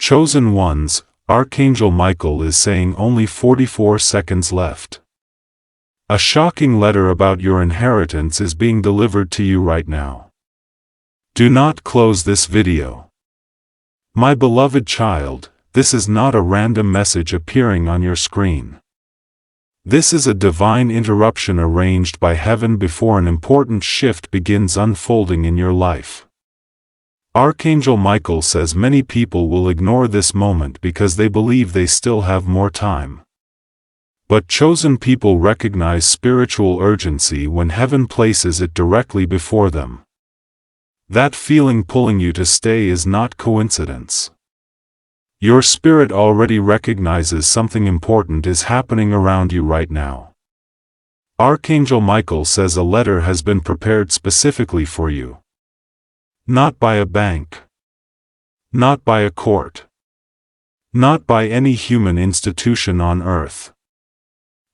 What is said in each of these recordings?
Chosen ones, Archangel Michael is saying only 44 seconds left. A shocking letter about your inheritance is being delivered to you right now. Do not close this video. My beloved child, this is not a random message appearing on your screen. This is a divine interruption arranged by heaven before an important shift begins unfolding in your life. Archangel Michael says many people will ignore this moment because they believe they still have more time. But chosen people recognize spiritual urgency when heaven places it directly before them. That feeling pulling you to stay is not coincidence. Your spirit already recognizes something important is happening around you right now. Archangel Michael says a letter has been prepared specifically for you. Not by a bank. Not by a court. Not by any human institution on earth.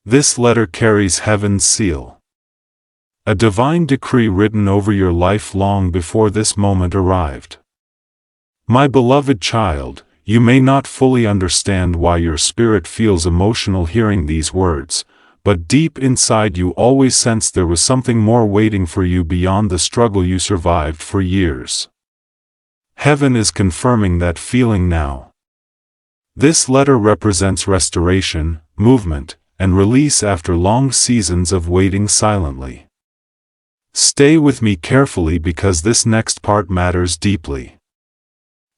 This letter carries heaven's seal. A divine decree written over your life long before this moment arrived. My beloved child, you may not fully understand why your spirit feels emotional hearing these words, but deep inside you always sensed there was something more waiting for you beyond the struggle you survived for years. Heaven is confirming that feeling now. This letter represents restoration, movement, and release after long seasons of waiting silently. Stay with me carefully because this next part matters deeply.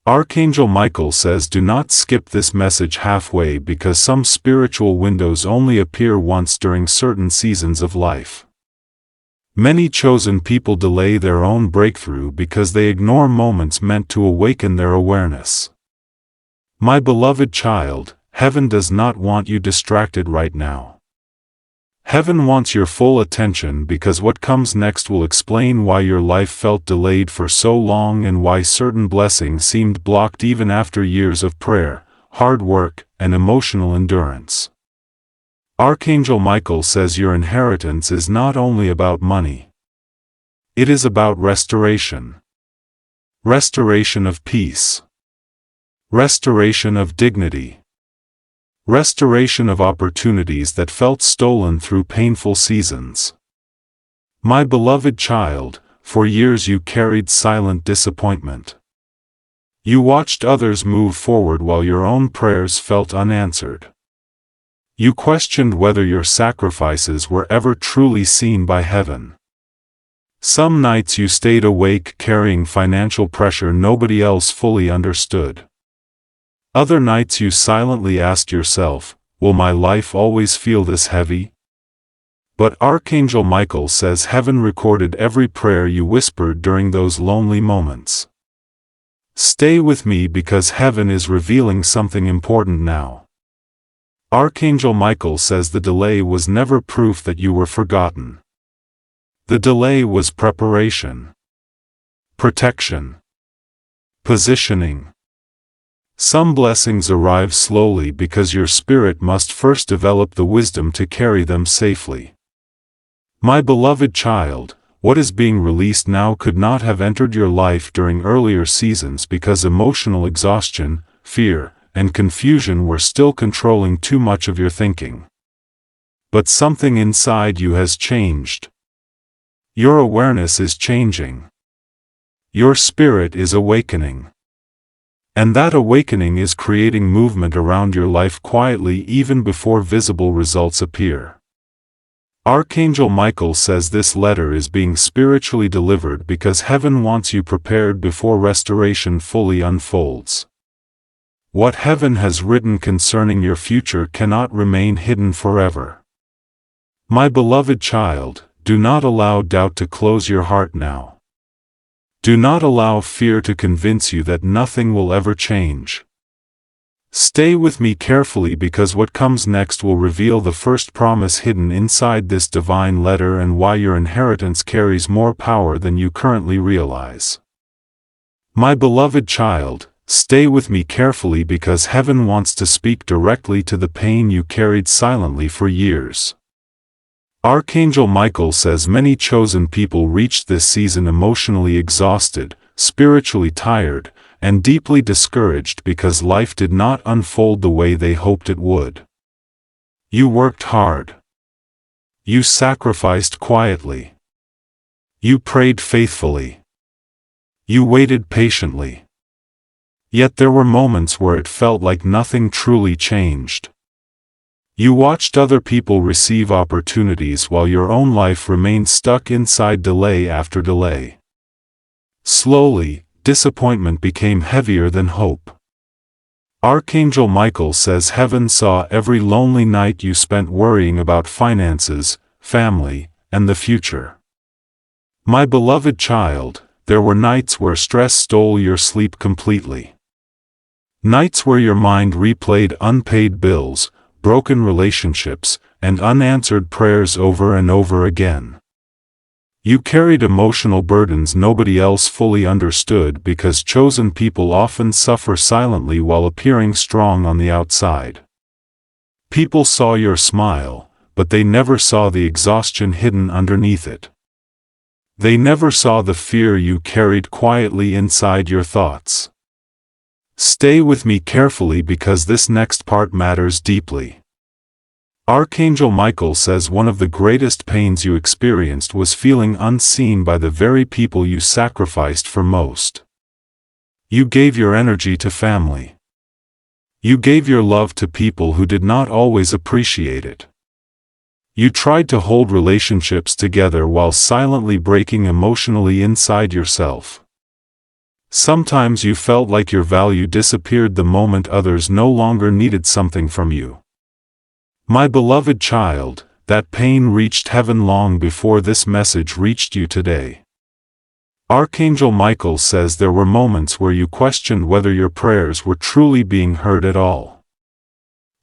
Archangel Michael says do not skip this message halfway because some spiritual windows only appear once during certain seasons of life. Many chosen people delay their own breakthrough because they ignore moments meant to awaken their awareness. My beloved child, heaven does not want you distracted right now. Heaven wants your full attention because what comes next will explain why your life felt delayed for so long and why certain blessings seemed blocked even after years of prayer, hard work, and emotional endurance. Archangel Michael says your inheritance is not only about money. It is about restoration. Restoration of peace. Restoration of dignity. Restoration of opportunities that felt stolen through painful seasons. My beloved child, for years you carried silent disappointment. You watched others move forward while your own prayers felt unanswered. You questioned whether your sacrifices were ever truly seen by heaven. Some nights you stayed awake carrying financial pressure nobody else fully understood. Other nights you silently asked yourself, will my life always feel this heavy? But Archangel Michael says heaven recorded every prayer you whispered during those lonely moments. Stay with me because heaven is revealing something important now. Archangel Michael says the delay was never proof that you were forgotten. The delay was preparation. Protection. Positioning. Some blessings arrive slowly because your spirit must first develop the wisdom to carry them safely. My beloved child, what is being released now could not have entered your life during earlier seasons because emotional exhaustion, fear, and confusion were still controlling too much of your thinking. But something inside you has changed. Your awareness is changing. Your spirit is awakening. And that awakening is creating movement around your life quietly even before visible results appear. Archangel Michael says this letter is being spiritually delivered because heaven wants you prepared before restoration fully unfolds. What heaven has written concerning your future cannot remain hidden forever. My beloved child, do not allow doubt to close your heart now. Do not allow fear to convince you that nothing will ever change. Stay with me carefully because what comes next will reveal the first promise hidden inside this divine letter and why your inheritance carries more power than you currently realize. My beloved child, stay with me carefully because heaven wants to speak directly to the pain you carried silently for years. Archangel Michael says many chosen people reached this season emotionally exhausted, spiritually tired, and deeply discouraged because life did not unfold the way they hoped it would. You worked hard. You sacrificed quietly. You prayed faithfully. You waited patiently. Yet there were moments where it felt like nothing truly changed. You watched other people receive opportunities while your own life remained stuck inside delay after delay. Slowly, disappointment became heavier than hope. Archangel Michael says heaven saw every lonely night you spent worrying about finances, family, and the future. My beloved child, there were nights where stress stole your sleep completely. Nights where your mind replayed unpaid bills, broken relationships, and unanswered prayers over and over again. You carried emotional burdens nobody else fully understood because chosen people often suffer silently while appearing strong on the outside. People saw your smile, but they never saw the exhaustion hidden underneath it. They never saw the fear you carried quietly inside your thoughts. Stay with me carefully because this next part matters deeply. Archangel Michael says one of the greatest pains you experienced was feeling unseen by the very people you sacrificed for most. You gave your energy to family. You gave your love to people who did not always appreciate it. You tried to hold relationships together while silently breaking emotionally inside yourself. Sometimes you felt like your value disappeared the moment others no longer needed something from you. My beloved child, that pain reached heaven long before this message reached you today. Archangel Michael says there were moments where you questioned whether your prayers were truly being heard at all.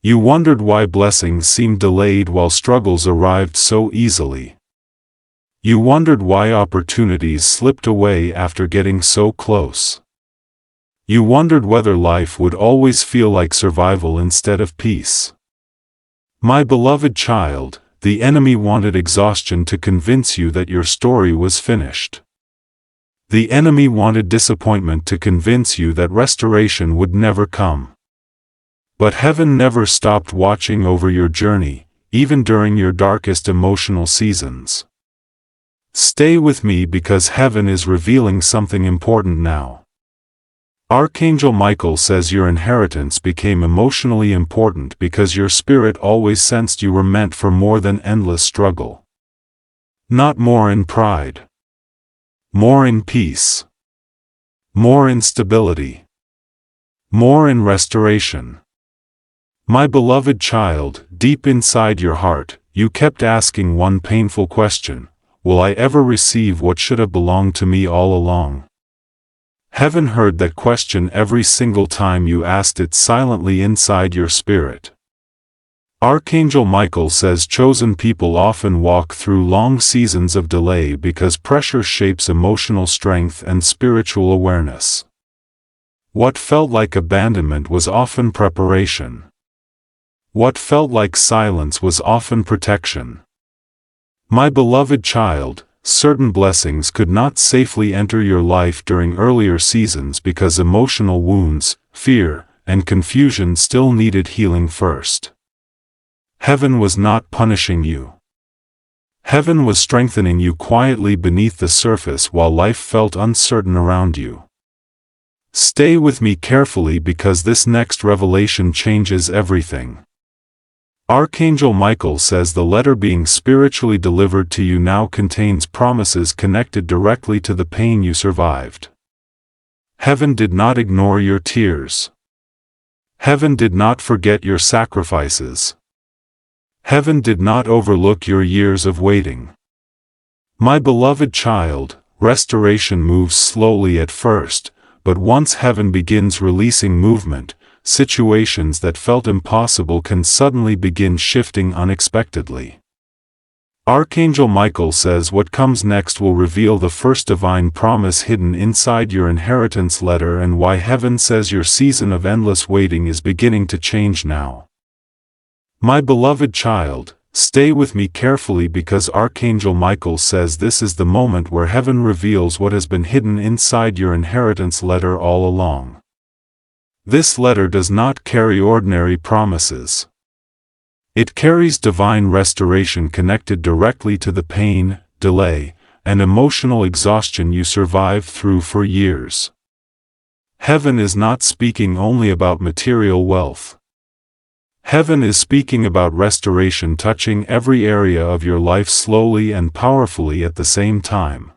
You wondered why blessings seemed delayed while struggles arrived so easily. You wondered why opportunities slipped away after getting so close. You wondered whether life would always feel like survival instead of peace. My beloved child, the enemy wanted exhaustion to convince you that your story was finished. The enemy wanted disappointment to convince you that restoration would never come. But heaven never stopped watching over your journey, even during your darkest emotional seasons. Stay with me because heaven is revealing something important now. Archangel Michael says your inheritance became emotionally important because your spirit always sensed you were meant for more than endless struggle. Not more in pride. More in peace. More in stability. More in restoration. My beloved child, deep inside your heart, you kept asking one painful question: will I ever receive what should have belonged to me all along? Heaven heard that question every single time you asked it silently inside your spirit. Archangel Michael says chosen people often walk through long seasons of delay because pressure shapes emotional strength and spiritual awareness. What felt like abandonment was often preparation. What felt like silence was often protection. My beloved child, certain blessings could not safely enter your life during earlier seasons because emotional wounds, fear, and confusion still needed healing first. Heaven was not punishing you. Heaven was strengthening you quietly beneath the surface while life felt uncertain around you. Stay with me carefully because this next revelation changes everything. Archangel Michael says the letter being spiritually delivered to you now contains promises connected directly to the pain you survived. Heaven did not ignore your tears. Heaven did not forget your sacrifices. Heaven did not overlook your years of waiting. My beloved child, restoration moves slowly at first, but once heaven begins releasing movement, situations that felt impossible can suddenly begin shifting unexpectedly. Archangel Michael says what comes next will reveal the first divine promise hidden inside your inheritance letter and why heaven says your season of endless waiting is beginning to change now. My beloved child, Stay with me carefully because Archangel Michael says this is the moment where heaven reveals what has been hidden inside your inheritance letter all along. This letter does not carry ordinary promises. It carries divine restoration connected directly to the pain, delay, and emotional exhaustion you survived through for years. Heaven is not speaking only about material wealth. Heaven is speaking about restoration touching every area of your life slowly and powerfully at the same time.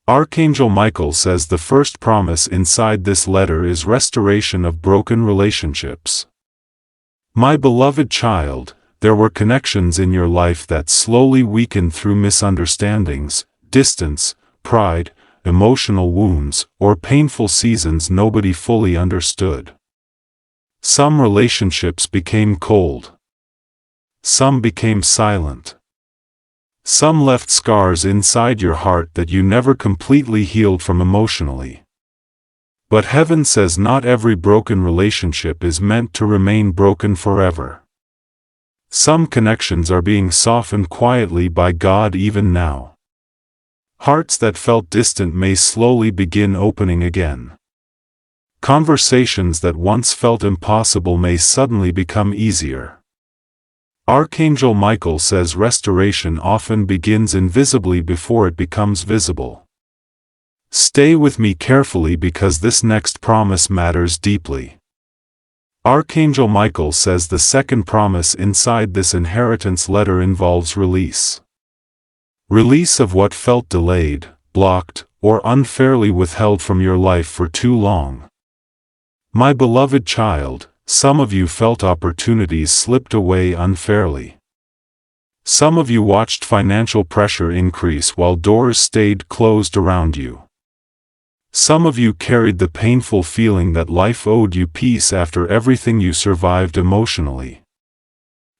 Archangel Michael says the first promise inside this letter is restoration of broken relationships. My beloved child, there were connections in your life that slowly weakened through misunderstandings, distance, pride, emotional wounds, or painful seasons nobody fully understood. Some relationships became cold. Some became silent. Some left scars inside your heart that you never completely healed from emotionally. But heaven says not every broken relationship is meant to remain broken forever. Some connections are being softened quietly by God even now. Hearts that felt distant may slowly begin opening again. Conversations that once felt impossible may suddenly become easier. Archangel Michael says restoration often begins invisibly before it becomes visible. Stay with me carefully because this next promise matters deeply. Archangel Michael says the second promise inside this inheritance letter involves release. Release of what felt delayed, blocked, or unfairly withheld from your life for too long. My beloved child, some of you felt opportunities slipped away unfairly. Some of you watched financial pressure increase while doors stayed closed around you. Some of you carried the painful feeling that life owed you peace after everything you survived emotionally.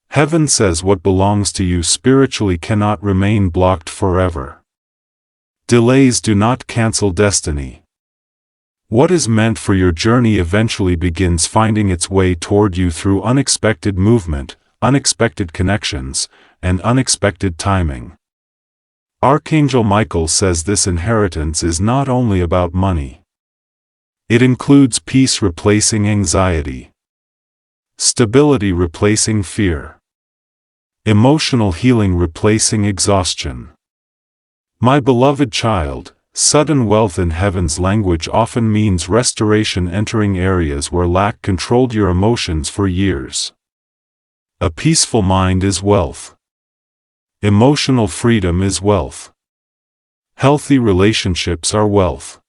Heaven says what belongs to you spiritually cannot remain blocked forever. Delays do not cancel destiny. What is meant for your journey eventually begins finding its way toward you through unexpected movement, unexpected connections, and unexpected timing. Archangel Michael says this inheritance is not only about money. It includes peace replacing anxiety, stability replacing fear, emotional healing replacing exhaustion. My beloved child, sudden wealth in heaven's language often means restoration entering areas where lack controlled your emotions for years. A peaceful mind is wealth. Emotional freedom is wealth. Healthy relationships are wealth.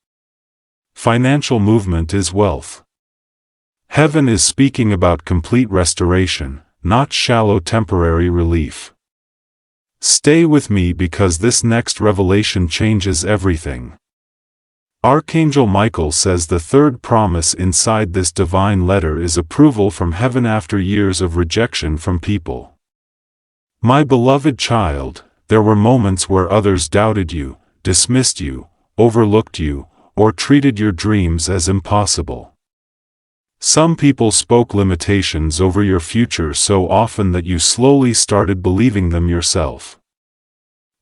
Financial movement is wealth. Heaven is speaking about complete restoration, not shallow temporary relief. Stay with me because this next revelation changes everything. Archangel Michael says the third promise inside this divine letter is approval from heaven after years of rejection from people. My beloved child, there were moments where others doubted you, dismissed you, overlooked you, or treated your dreams as impossible. Some people spoke limitations over your future so often that you slowly started believing them yourself.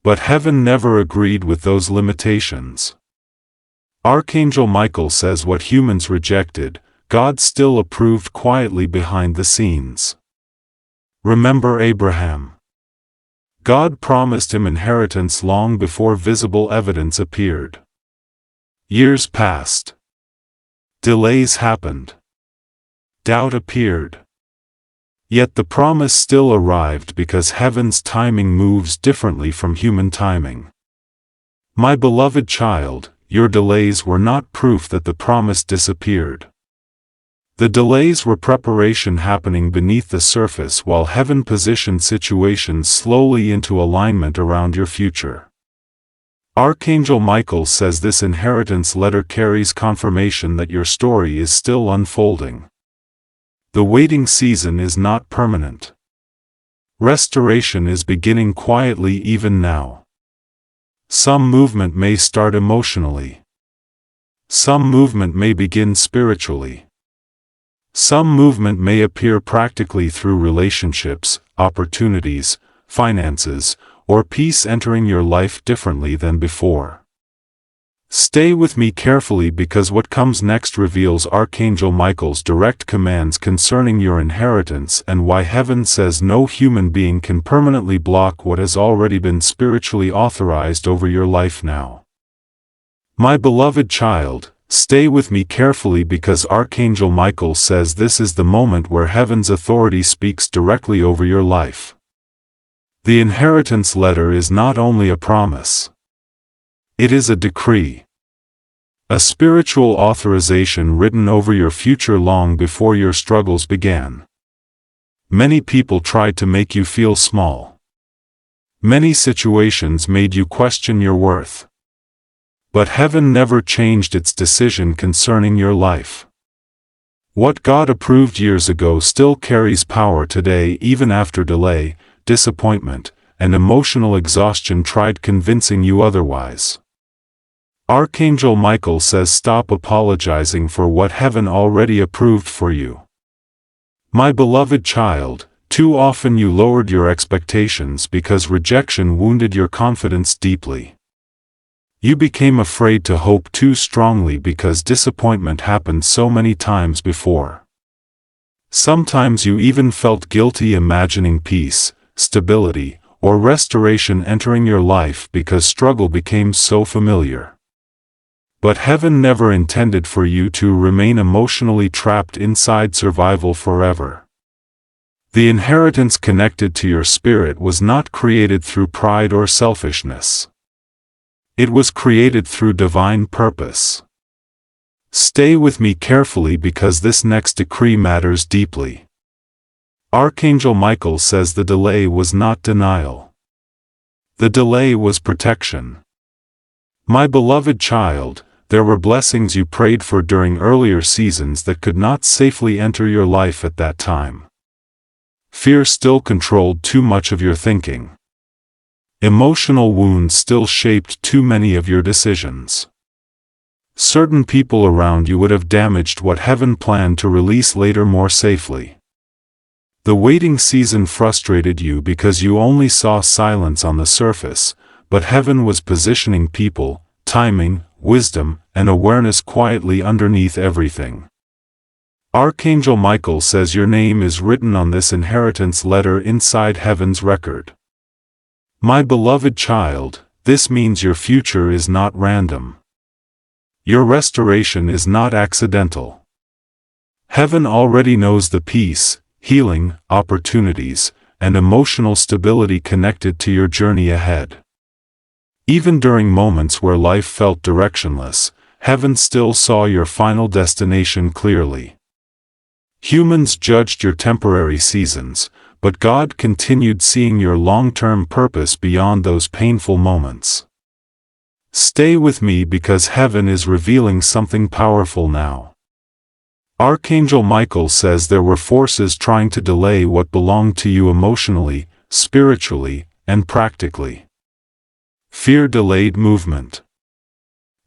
But heaven never agreed with those limitations. Archangel Michael says what humans rejected, God still approved quietly behind the scenes. Remember Abraham. God promised him inheritance long before visible evidence appeared. Years passed. Delays happened. Doubt appeared. Yet the promise still arrived because heaven's timing moves differently from human timing. My beloved child, your delays were not proof that the promise disappeared. The delays were preparation happening beneath the surface while heaven positioned situations slowly into alignment around your future. Archangel Michael says this inheritance letter carries confirmation that your story is still unfolding. The waiting season is not permanent. Restoration is beginning quietly even now. Some movement may start emotionally. Some movement may begin spiritually. Some movement may appear practically through relationships, opportunities, finances, or peace entering your life differently than before. Stay with me carefully because what comes next reveals Archangel Michael's direct commands concerning your inheritance and why heaven says no human being can permanently block what has already been spiritually authorized over your life now. My beloved child, stay with me carefully because Archangel Michael says this is the moment where heaven's authority speaks directly over your life. The inheritance letter is not only a promise. It is a decree. A spiritual authorization written over your future long before your struggles began. Many people tried to make you feel small. Many situations made you question your worth. But heaven never changed its decision concerning your life. What God approved years ago still carries power today even after delay, disappointment, and emotional exhaustion tried convincing you otherwise. Archangel Michael says stop apologizing for what heaven already approved for you. My beloved child, too often you lowered your expectations because rejection wounded your confidence deeply. You became afraid to hope too strongly because disappointment happened so many times before. Sometimes you even felt guilty imagining peace, stability, or restoration entering your life because struggle became so familiar. But heaven never intended for you to remain emotionally trapped inside survival forever. The inheritance connected to your spirit was not created through pride or selfishness. It was created through divine purpose. Stay with me carefully because this next decree matters deeply. Archangel Michael says the delay was not denial. The delay was protection. My beloved child, there were blessings you prayed for during earlier seasons that could not safely enter your life at that time. Fear still controlled too much of your thinking. Emotional wounds still shaped too many of your decisions. Certain people around you would have damaged what heaven planned to release later more safely. The waiting season frustrated you because you only saw silence on the surface, but heaven was positioning people, timing, wisdom, and awareness quietly underneath everything. Archangel Michael says your name is written on this inheritance letter inside heaven's record. My beloved child, this means your future is not random. Your restoration is not accidental. Heaven already knows the peace, healing, opportunities, and emotional stability connected to your journey ahead. Even during moments where life felt directionless, heaven still saw your final destination clearly. Humans judged your temporary seasons, but God continued seeing your long-term purpose beyond those painful moments. Stay with me because heaven is revealing something powerful now. Archangel Michael says there were forces trying to delay what belonged to you emotionally, spiritually, and practically. Fear delayed movement.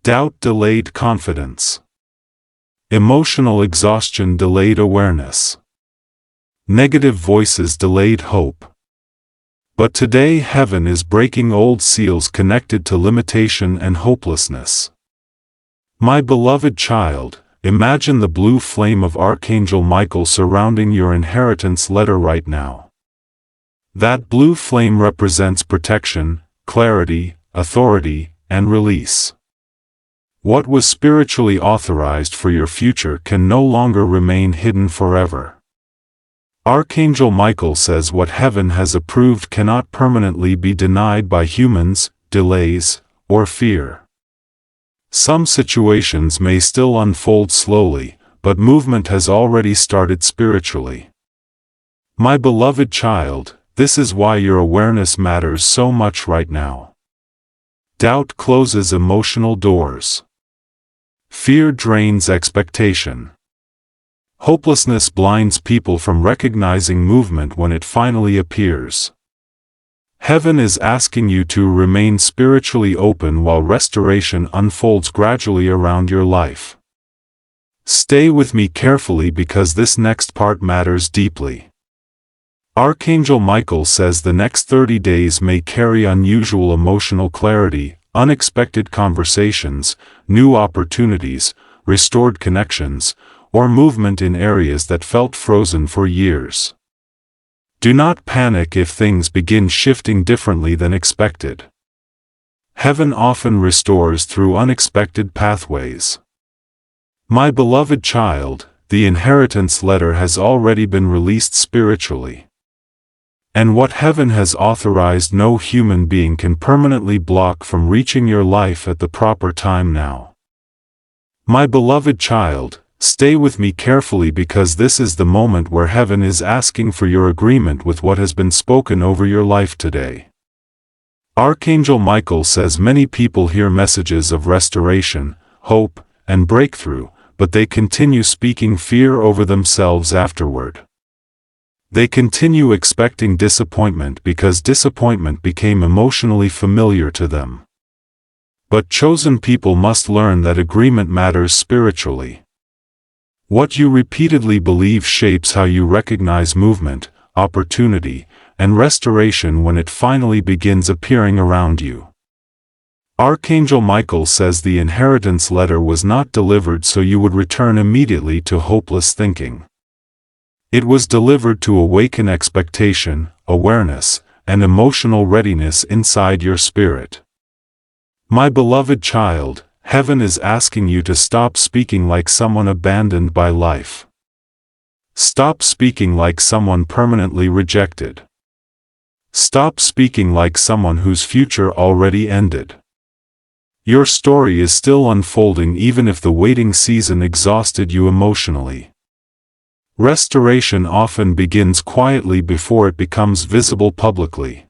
Doubt delayed confidence. Emotional exhaustion delayed awareness. Negative voices delayed hope. But today heaven is breaking old seals connected to limitation and hopelessness. My beloved child, imagine the blue flame of Archangel Michael surrounding your inheritance letter right now. That blue flame represents protection, clarity, authority, and release. What was spiritually authorized for your future can no longer remain hidden forever. Archangel Michael says what heaven has approved cannot permanently be denied by humans, delays, or fear. Some situations may still unfold slowly, but movement has already started spiritually. My beloved child, this is why your awareness matters so much right now. Doubt closes emotional doors. Fear drains expectation. Hopelessness blinds people from recognizing movement when it finally appears. Heaven is asking you to remain spiritually open while restoration unfolds gradually around your life. Stay with me carefully because this next part matters deeply. Archangel Michael says the next 30 days may carry unusual emotional clarity, unexpected conversations, new opportunities, restored connections, or movement in areas that felt frozen for years. Do not panic if things begin shifting differently than expected. Heaven often restores through unexpected pathways. My beloved child, the inheritance letter has already been released spiritually. And what heaven has authorized, no human being can permanently block from reaching your life at the proper time now. My beloved child, stay with me carefully because this is the moment where heaven is asking for your agreement with what has been spoken over your life today. Archangel Michael says many people hear messages of restoration, hope, and breakthrough, but they continue speaking fear over themselves afterward. They continue expecting disappointment because disappointment became emotionally familiar to them. But chosen people must learn that agreement matters spiritually. What you repeatedly believe shapes how you recognize movement, opportunity, and restoration when it finally begins appearing around you. Archangel Michael says the inheritance letter was not delivered so you would return immediately to hopeless thinking. It was delivered to awaken expectation, awareness, and emotional readiness inside your spirit. My beloved child, heaven is asking you to stop speaking like someone abandoned by life. Stop speaking like someone permanently rejected. Stop speaking like someone whose future already ended. Your story is still unfolding even if the waiting season exhausted you emotionally. Restoration often begins quietly before it becomes visible publicly.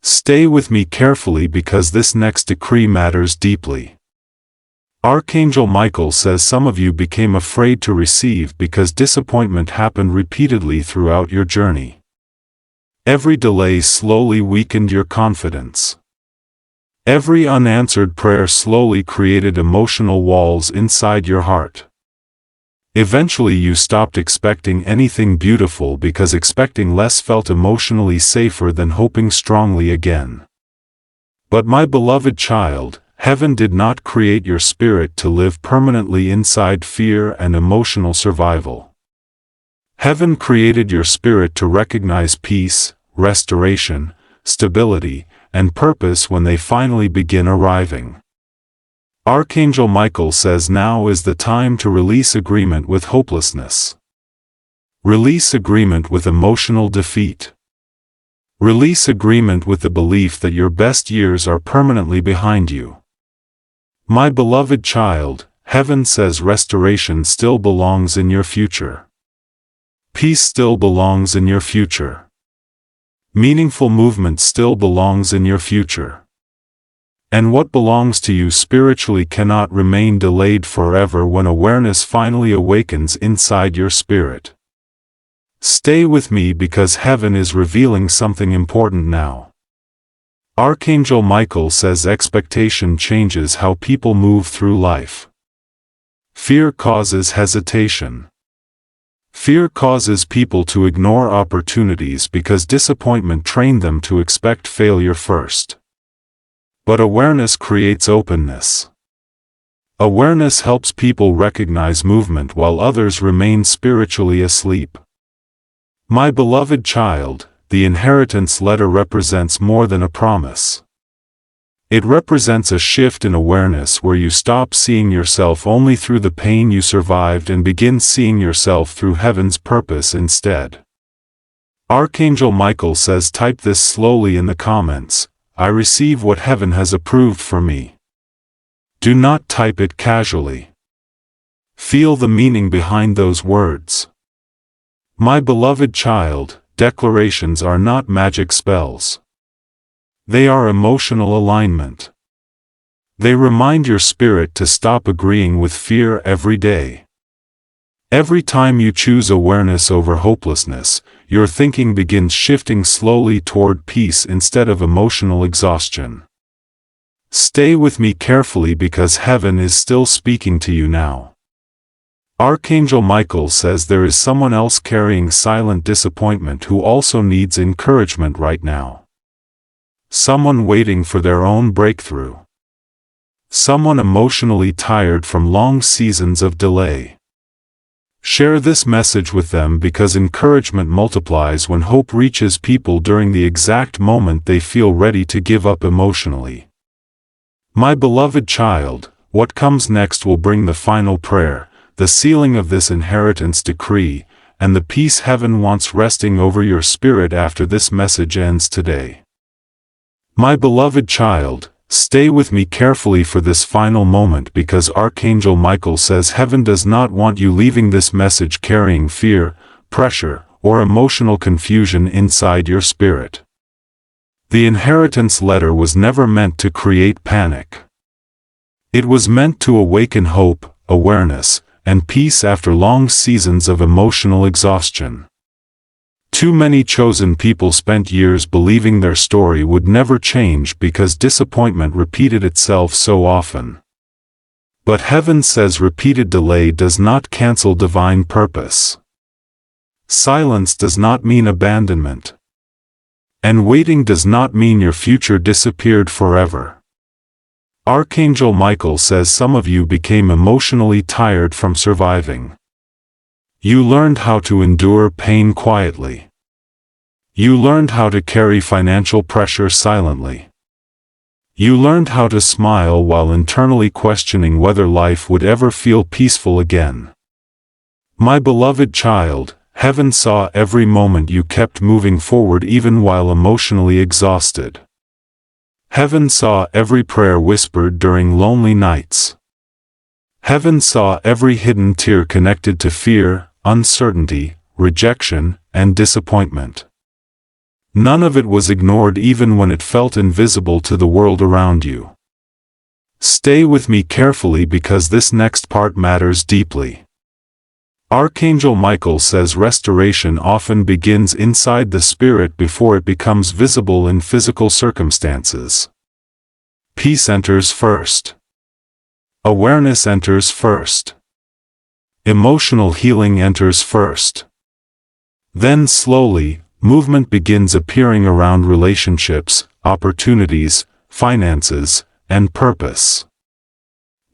Stay with me carefully because this next decree matters deeply. Archangel Michael says some of you became afraid to receive because disappointment happened repeatedly throughout your journey. Every delay slowly weakened your confidence. Every unanswered prayer slowly created emotional walls inside your heart. Eventually you stopped expecting anything beautiful because expecting less felt emotionally safer than hoping strongly again. But my beloved child, heaven did not create your spirit to live permanently inside fear and emotional survival. Heaven created your spirit to recognize peace, restoration, stability, and purpose when they finally begin arriving. Archangel Michael says now is the time to release agreement with hopelessness. Release agreement with emotional defeat. Release agreement with the belief that your best years are permanently behind you. My beloved child, heaven says restoration still belongs in your future. Peace still belongs in your future. Meaningful movement still belongs in your future. And what belongs to you spiritually cannot remain delayed forever when awareness finally awakens inside your spirit. Stay with me because heaven is revealing something important now. Archangel Michael says expectation changes how people move through life. Fear causes hesitation. Fear causes people to ignore opportunities because disappointment trained them to expect failure first. But awareness creates openness. Awareness helps people recognize movement while others remain spiritually asleep. My beloved child, the inheritance letter represents more than a promise. It represents a shift in awareness where you stop seeing yourself only through the pain you survived and begin seeing yourself through heaven's purpose instead. Archangel Michael says type this slowly in the comments. I receive what heaven has approved for me. Do not type it casually. Feel the meaning behind those words. My beloved child, declarations are not magic spells. They are emotional alignment. They remind your spirit to stop agreeing with fear every day. Every time you choose awareness over hopelessness, your thinking begins shifting slowly toward peace instead of emotional exhaustion. Stay with me carefully because heaven is still speaking to you now. Archangel Michael says there is someone else carrying silent disappointment who also needs encouragement right now. Someone waiting for their own breakthrough. Someone emotionally tired from long seasons of delay. Share this message with them because encouragement multiplies when hope reaches people during the exact moment they feel ready to give up emotionally. My beloved child, what comes next will bring the final prayer, the sealing of this inheritance decree, and the peace heaven wants resting over your spirit after this message ends today. My beloved child, stay with me carefully for this final moment because Archangel Michael says heaven does not want you leaving this message carrying fear, pressure, or emotional confusion inside your spirit. The inheritance letter was never meant to create panic. It was meant to awaken hope, awareness, and peace after long seasons of emotional exhaustion. Too many chosen people spent years believing their story would never change because disappointment repeated itself so often. But heaven says repeated delay does not cancel divine purpose. Silence does not mean abandonment. And waiting does not mean your future disappeared forever. Archangel Michael says some of you became emotionally tired from surviving. You learned how to endure pain quietly. You learned how to carry financial pressure silently. You learned how to smile while internally questioning whether life would ever feel peaceful again. My beloved child, heaven saw every moment you kept moving forward even while emotionally exhausted. Heaven saw every prayer whispered during lonely nights. Heaven saw every hidden tear connected to fear, uncertainty, rejection, and disappointment. None of it was ignored even when it felt invisible to the world around you. Stay with me carefully because this next part matters deeply. Archangel Michael says restoration often begins inside the spirit before it becomes visible in physical circumstances. Peace enters first. Awareness enters first. Emotional healing enters first. Then slowly, movement begins appearing around relationships, opportunities, finances, and purpose.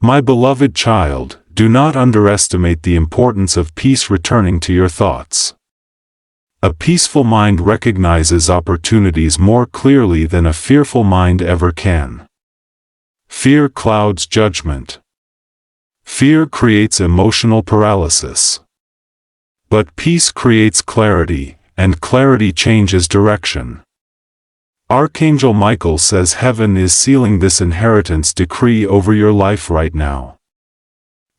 My beloved child, do not underestimate the importance of peace returning to your thoughts. A peaceful mind recognizes opportunities more clearly than a fearful mind ever can. Fear clouds judgment. Fear creates emotional paralysis. But peace creates clarity, and clarity changes direction. Archangel Michael says heaven is sealing this inheritance decree over your life right now.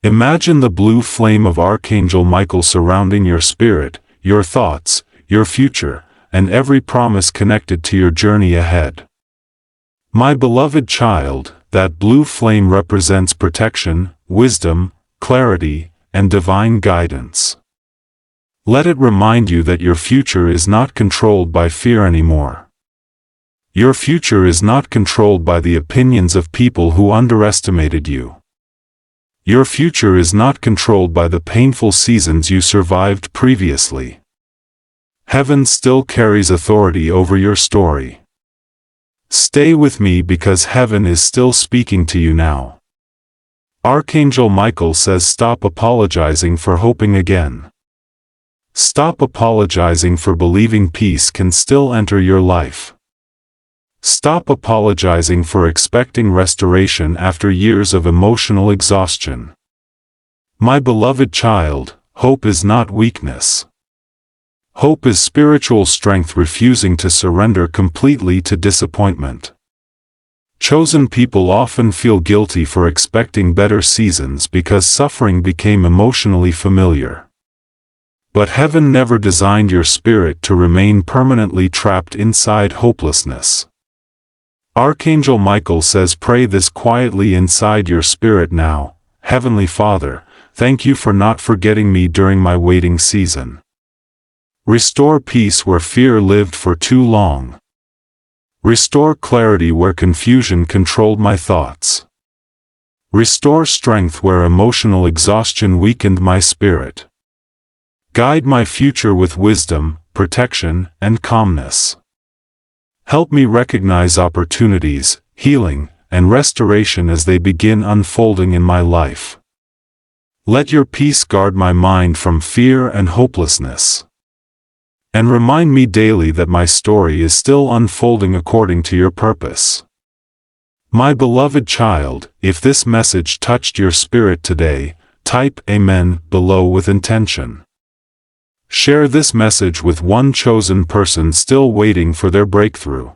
Imagine the blue flame of Archangel Michael surrounding your spirit, your thoughts, your future, and every promise connected to your journey ahead. My beloved child, that blue flame represents protection, wisdom, clarity, and divine guidance. Let it remind you that your future is not controlled by fear anymore. Your future is not controlled by the opinions of people who underestimated you. Your future is not controlled by the painful seasons you survived previously. Heaven still carries authority over your story. Stay with me because heaven is still speaking to you now. Archangel Michael says stop apologizing for hoping again. Stop apologizing for believing peace can still enter your life. Stop apologizing for expecting restoration after years of emotional exhaustion. My beloved child, hope is not weakness. Hope is spiritual strength refusing to surrender completely to disappointment. Chosen people often feel guilty for expecting better seasons because suffering became emotionally familiar. But heaven never designed your spirit to remain permanently trapped inside hopelessness. Archangel Michael says pray this quietly inside your spirit now. Heavenly Father, thank you for not forgetting me during my waiting season. Restore peace where fear lived for too long. Restore clarity where confusion controlled my thoughts. Restore strength where emotional exhaustion weakened my spirit. Guide my future with wisdom, protection, and calmness. Help me recognize opportunities, healing, and restoration as they begin unfolding in my life. Let your peace guard my mind from fear and hopelessness. And remind me daily that my story is still unfolding according to your purpose. My beloved child, if this message touched your spirit today, type Amen below with intention. Share this message with one chosen person still waiting for their breakthrough.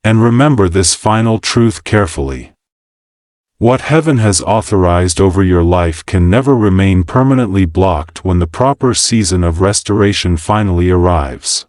And remember this final truth carefully. What heaven has authorized over your life can never remain permanently blocked when the proper season of restoration finally arrives.